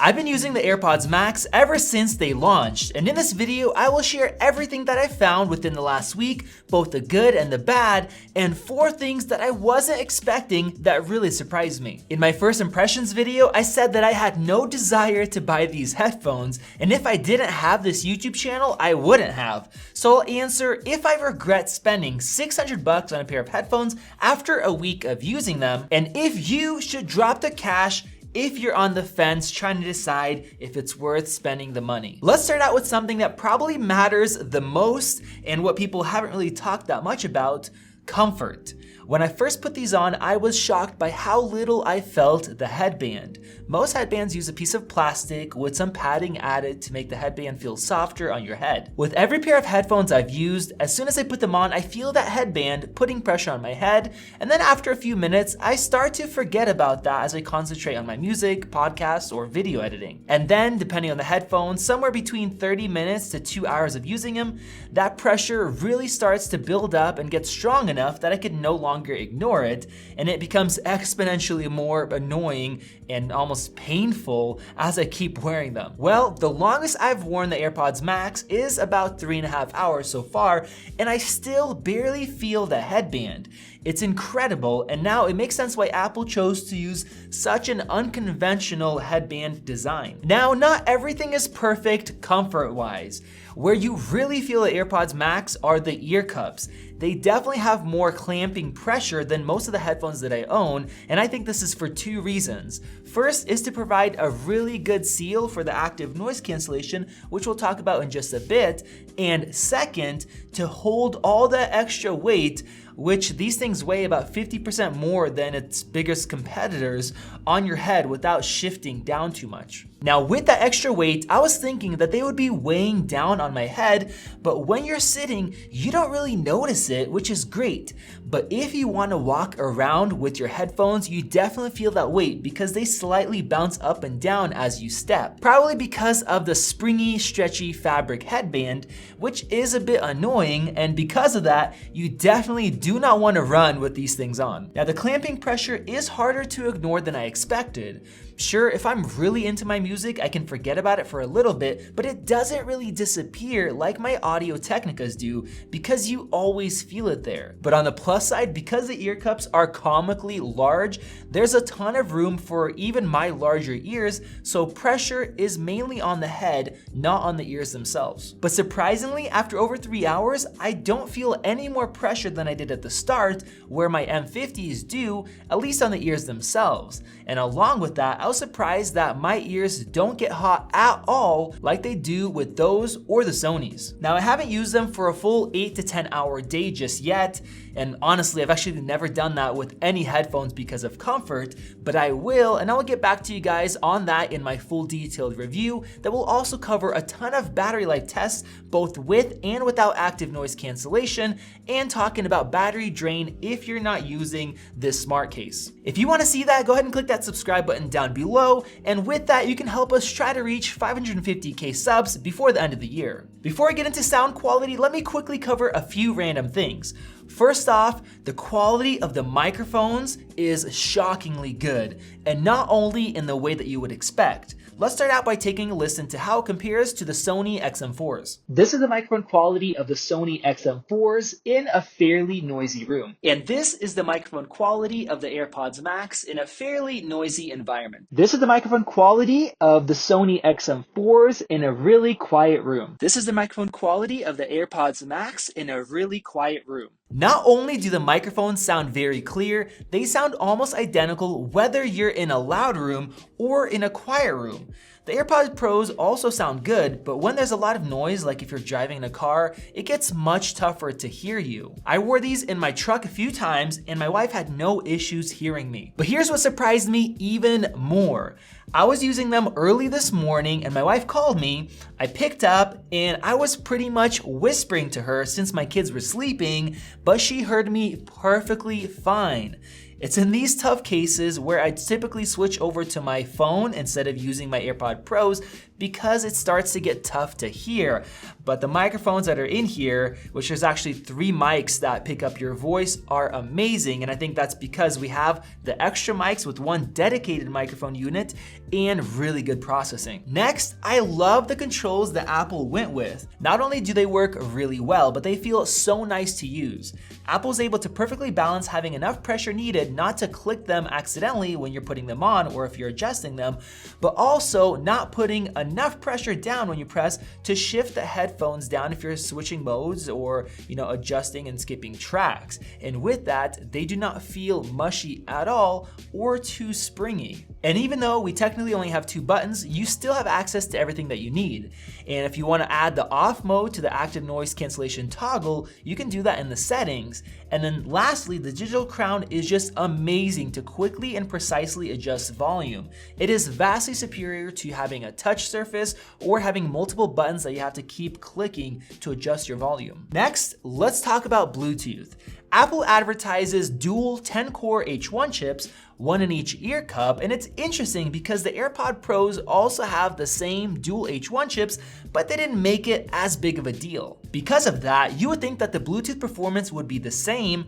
I've been using the AirPods Max ever since they launched, and in this video I will share everything that I found within the last week, both the good and the bad, and 4 things that I wasn't expecting that really surprised me. In my first impressions video, I said that I had no desire to buy these headphones, and if I didn't have this YouTube channel, I wouldn't have. So I'll answer if I regret spending $600 on a pair of headphones after a week of using them, and if you should drop the cash if you're on the fence trying to decide if it's worth spending the money. Let's start out with something that probably matters the most and what people haven't really talked that much about: comfort. When I first put these on, I was shocked by how little I felt the headband. Most headbands use a piece of plastic with some padding added to make the headband feel softer on your head. With every pair of headphones I've used, as soon as I put them on, I feel that headband putting pressure on my head, and then after a few minutes, I start to forget about that as I concentrate on my music, podcasts, or video editing. And then, depending on the headphones, somewhere between 30 minutes to 2 hours of using them, that pressure really starts to build up and get strong enough that I could no longer ignore it, and it becomes exponentially more annoying and almost painful as I keep wearing them. Well, the longest I've worn the AirPods Max is about 3.5 hours so far, and I still barely feel the headband. It's incredible, and now it makes sense why Apple chose to use such an unconventional headband design. Now, not everything is perfect comfort-wise. Where you really feel the AirPods Max are the ear cups. They definitely have more clamping pressure than most of the headphones that I own, and I think this is for 2 reasons. First is to provide a really good seal for the active noise cancellation, which we'll talk about in just a bit, and second, to hold all that extra weight, which these things weigh about 50% more than its biggest competitors, on your head without shifting down too much. Now, with that extra weight, I was thinking that they would be weighing down on my head, but when you're sitting, you don't really notice it, which is great. But if you want to walk around with your headphones, you definitely feel that weight because they slightly bounce up and down as you step. Probably because of the springy, stretchy fabric headband, which is a bit annoying, and because of that, you definitely do not want to run with these things on. Now, the clamping pressure is harder to ignore than I expected. Sure, if I'm really into my music, I can forget about it for a little bit, but it doesn't really disappear like my Audio Technicas do because you always feel it there. But on the plus side, because the ear cups are comically large, there's a ton of room for even my larger ears, so pressure is mainly on the head, not on the ears themselves. But surprisingly, after over 3 hours, I don't feel any more pressure than I did at the start, where my M50s do, at least on the ears themselves. And along with that, I was surprised that my ears don't get hot at all like they do with those or the Sonys. Now, I haven't used them for a full 8 to 10 hour day just yet, and honestly, I've actually never done that with any headphones because of comfort, but I will, and I will get back to you guys on that in my full detailed review that will also cover a ton of battery life tests, both with and without active noise cancellation, and talking about battery drain if you're not using this smart case. If you want to see that, go ahead and click that subscribe button down below, and with that, you can help us try to reach 550k subs before the end of the year. Before I get into sound quality, let me quickly cover a few random things. First off, the quality of the microphones is shockingly good, and not only in the way that you would expect. Let's start out by taking a listen to how it compares to the Sony XM4s. This is the microphone quality of the Sony XM4s in a fairly noisy room. And this is the microphone quality of the AirPods Max in a fairly noisy environment. This is the microphone quality of the Sony XM4s in a really quiet room. This is the microphone quality of the AirPods Max in a really quiet room. Not only do the microphones sound very clear, they sound almost identical whether you're in a loud room or in a quiet room. The AirPods Pros also sound good, but when there's a lot of noise, like if you're driving in a car, it gets much tougher to hear you. I wore these in my truck a few times, and my wife had no issues hearing me. But here's what surprised me even more. I was using them early this morning and my wife called me. I picked up and I was pretty much whispering to her since my kids were sleeping, but she heard me perfectly fine. It's in these tough cases where I typically switch over to my phone instead of using my AirPod Pros because it starts to get tough to hear. But the microphones that are in here, which there's actually 3 mics that pick up your voice, are amazing. And I think that's because we have the extra mics with 1 dedicated microphone unit and really good processing. Next, I love the controls that Apple went with. Not only do they work really well, but they feel so nice to use. Apple's able to perfectly balance having enough pressure needed not to click them accidentally when you're putting them on or if you're adjusting them, but also not putting enough pressure down when you press to shift the headphones down if you're switching modes or adjusting and skipping tracks. And with that, they do not feel mushy at all or too springy. And even though we technically only have 2 buttons, you still have access to everything that you need. And if you want to add the off mode to the active noise cancellation toggle, you can do that in the settings. And then lastly, the digital crown is just amazing to quickly and precisely adjust volume. It is vastly superior to having a touch surface or having multiple buttons that you have to keep clicking to adjust your volume. Next, let's talk about Bluetooth. Apple advertises dual 10-core H1 chips, 1 in each ear cup, and it's interesting because the AirPod Pros also have the same dual H1 chips, but they didn't make it as big of a deal. Because of that, you would think that the Bluetooth performance would be the same,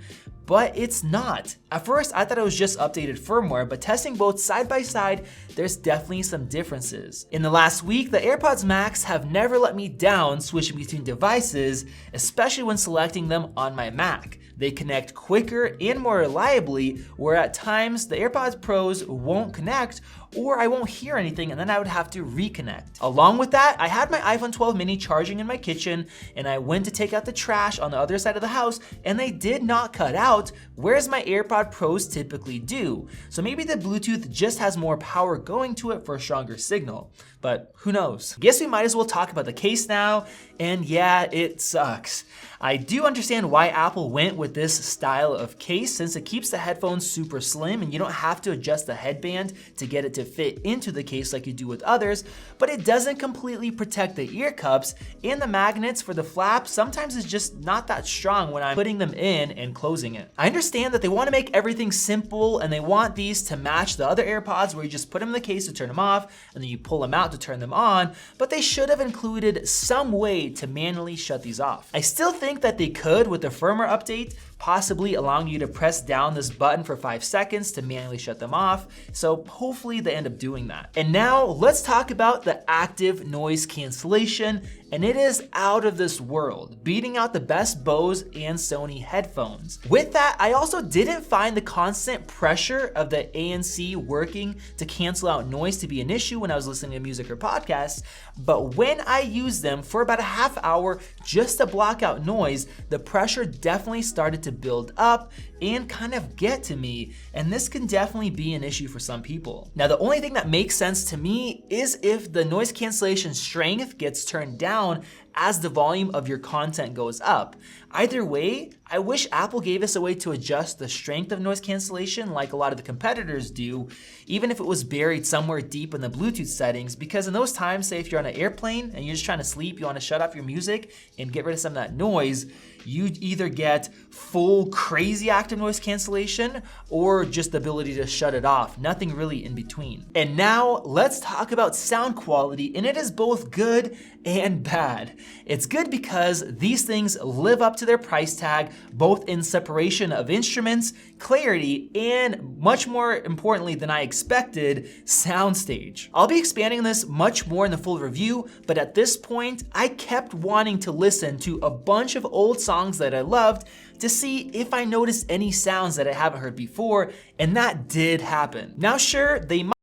but it's not. At first, I thought it was just updated firmware, but testing both side by side, there's definitely some differences. In the last week, the AirPods Max have never let me down switching between devices, especially when selecting them on my Mac. They connect quicker and more reliably, where at times the AirPods Pros won't connect or I won't hear anything and then I would have to reconnect. Along with that, I had my iPhone 12 mini charging in my kitchen and I went to take out the trash on the other side of the house and they did not cut out, whereas my AirPod Pros typically do. So maybe the Bluetooth just has more power going to it for a stronger signal, but who knows? Guess we might as well talk about the case now, and yeah, it sucks. I do understand why Apple went with this style of case since it keeps the headphones super slim and you don't have to adjust the headband to get it to fit into the case like you do with others, but it doesn't completely protect the ear cups, and the magnets for the flap sometimes is just not that strong when I'm putting them in and closing it. I understand that they want to make everything simple and they want these to match the other AirPods where you just put them in the case to turn them off and then you pull them out to turn them on, but they should have included some way to manually shut these off. I still think that they could with the firmware update, possibly allowing you to press down this button for 5 seconds to manually shut them off, so hopefully they end up doing that. And now let's talk about the active noise cancellation, and it is out of this world, beating out the best Bose and Sony headphones. With that, I also didn't find the constant pressure of the ANC working to cancel out noise to be an issue when I was listening to music or podcasts, but when I used them for about a half hour just to block out noise, the pressure definitely started to build up and kind of get to me, and this can definitely be an issue for some people. Now, the only thing that makes sense to me is if the noise cancellation strength gets turned down as the volume of your content goes up. Either way, I wish Apple gave us a way to adjust the strength of noise cancellation like a lot of the competitors do, even if it was buried somewhere deep in the Bluetooth settings, because in those times, say if you're on an airplane and you're just trying to sleep, you want to shut off your music and get rid of some of that noise, you either get full crazy active noise cancellation or just the ability to shut it off, nothing really in between. And now let's talk about sound quality, and it is both good and bad. It's good because these things live up to their price tag, both in separation of instruments, clarity, and much more importantly than I expected, soundstage. I'll be expanding on this much more in the full review, but at this point, I kept wanting to listen to a bunch of old songs that I loved to see if I noticed any sounds that I haven't heard before, and that did happen. Now sure, they might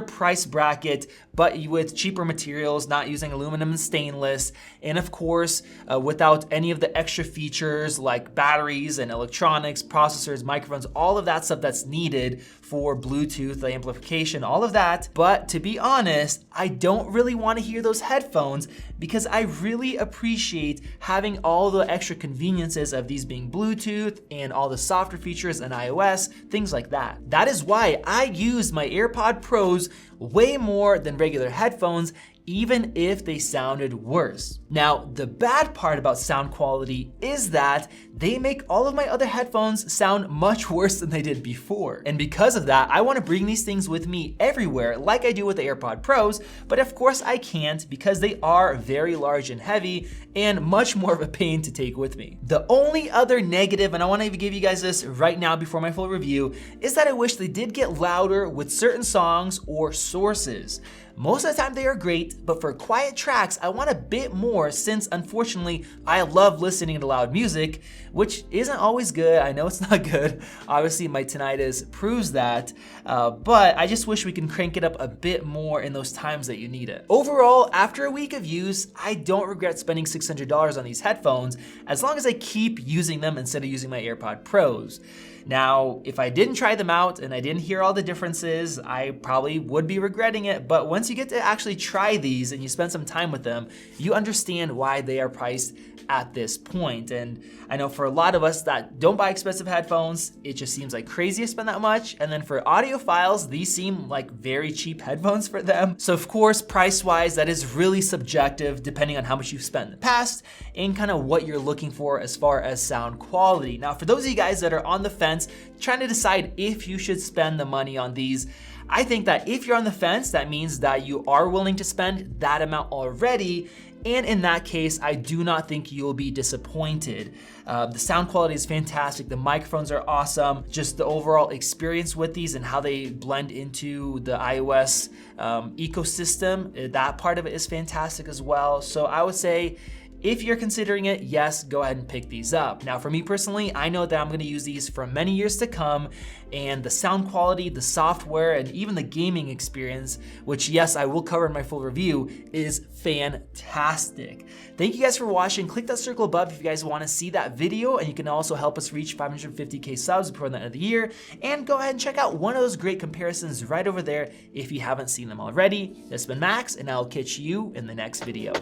price bracket, but with cheaper materials, not using aluminum and stainless, and of course, without any of the extra features like batteries and electronics, processors, microphones, all of that stuff that's needed for Bluetooth, the amplification, all of that. But to be honest, I don't really want to hear those headphones because I really appreciate having all the extra conveniences of these being Bluetooth and all the software features and iOS, things like that. That is why I use my AirPod Pros way more than regular headphones, even if they sounded worse. Now, the bad part about sound quality is that they make all of my other headphones sound much worse than they did before. And because of that, I want to bring these things with me everywhere like I do with the AirPod Pros, but of course I can't because they are very large and heavy and much more of a pain to take with me. The only other negative, and I want to give you guys this right now before my full review, is that I wish they did get louder with certain songs or sources. Most of the time they are great, but for quiet tracks, I want a bit more since unfortunately, I love listening to loud music, which isn't always good. I know it's not good. Obviously my tinnitus proves that, but I just wish we can crank it up a bit more in those times that you need it. Overall, after a week of use, I don't regret spending $600 on these headphones as long as I keep using them instead of using my AirPod Pros. Now, if I didn't try them out and I didn't hear all the differences, I probably would be regretting it, but once you get to actually try these and you spend some time with them, you understand why they are priced at this point. And I know for a lot of us that don't buy expensive headphones, it just seems like crazy to spend that much. And then for audiophiles, these seem like very cheap headphones for them. So of course, price-wise, that is really subjective depending on how much you've spent in the past and kind of what you're looking for as far as sound quality. Now, for those of you guys that are on the fence, trying to decide if you should spend the money on these, I think that if you're on the fence, that means that you are willing to spend that amount already. And in that case, I do not think you'll be disappointed. The sound quality is fantastic. The microphones are awesome. Just the overall experience with these and how they blend into the iOS ecosystem, that part of it is fantastic as well. So I would say, if you're considering it, yes, go ahead and pick these up. Now for me personally, I know that I'm gonna use these for many years to come, and the sound quality, the software, and even the gaming experience, which yes, I will cover in my full review, is fantastic. Thank you guys for watching. Click that circle above if you guys wanna see that video, and you can also help us reach 550K subs before the end of the year, and go ahead and check out one of those great comparisons right over there if you haven't seen them already. This has been Max, and I'll catch you in the next video.